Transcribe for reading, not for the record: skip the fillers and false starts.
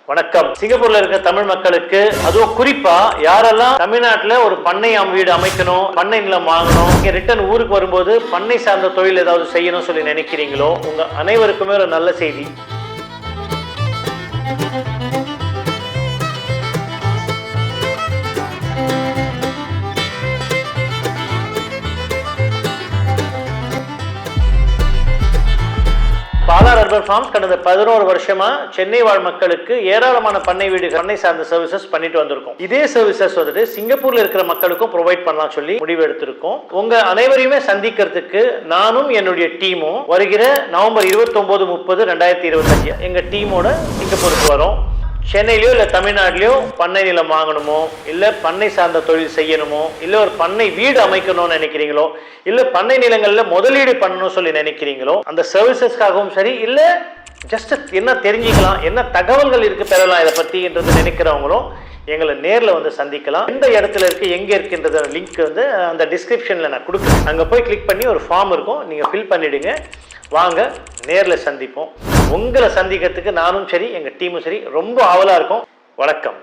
வணக்கம். சிங்கப்பூர்ல இருக்க தமிழ் மக்களுக்கு, அதுவும் குறிப்பா யாரெல்லாம் தமிழ்நாட்டுல ஒரு பண்ணை வீடு அமைக்கணும், பண்ணை நிலம் வாங்கணும், இங்க ரிட்டர்ன் ஊருக்கு வரும்போது பண்ணை சார்ந்த தொழில் ஏதாவது செய்யணும் சொல்லி நினைக்கிறீங்களோ, உங்க அனைவருக்குமே ஒரு நல்ல செய்தி. பாலார் அர்பன் ஃபார்ம்ஸ் கடந்த 11 வருஷமா சென்னை வாழ் மக்களுக்கு ஏராளமான பண்ணை வீடு, பண்ணை சார்ந்த சர்வீசஸ் பண்ணிட்டு வந்திருக்கோம். இதே சர்வீசஸ் வந்துட்டு சிங்கப்பூர்ல இருக்கிற மக்களுக்கும் ப்ரொவைட் பண்ணலாம் சொல்லி முடிவு எடுத்திருக்கோம். உங்க அனைவரையுமே சந்திக்கிறதுக்கு நானும் என்னுடைய டீமும் வருகிற நவம்பர் 29, 30, 2025 எங்க டீமோட சிங்கப்பூருக்கு வரோம். சென்னையிலயோ இல்லை தமிழ்நாட்டிலையோ பண்ணை நிலம் வாங்கணுமோ, இல்லை பண்ணை சார்ந்த தொழில் செய்யணுமோ, இல்லை ஒரு பண்ணை வீடு அமைக்கணும்னு நினைக்கிறீங்களோ, இல்லை பண்ணை நிலங்களில் முதலீடு பண்ணணும்னு சொல்லி நினைக்கிறீங்களோ, அந்த சர்வீசஸ்க்காகவும் சரி, இல்லை ஜஸ்ட் என்ன தெரிஞ்சுக்கலாம், என்ன தகவல்கள் இருக்கு பெறலாம் இதை பற்றின்றது நினைக்கிறவங்களும் எங்களை நேரில் வந்து சந்திக்கலாம். எந்த இடத்துல இருக்கு, எங்கே இருக்குன்றத லிங்க் வந்து அந்த டிஸ்கிரிப்ஷனில் நான் கொடுக்குறேன். அங்கே போய் கிளிக் பண்ணி ஒரு ஃபார்ம் இருக்கும், நீங்கள் ஃபில் பண்ணிவிடுங்க. வாங்க நேரில் சந்திப்போம். உங்களை சந்திக்கிறதுக்கு நானும் சரி, எங்கள் டீமும் சரி ரொம்ப ஆவலாக இருக்கும். வணக்கம்.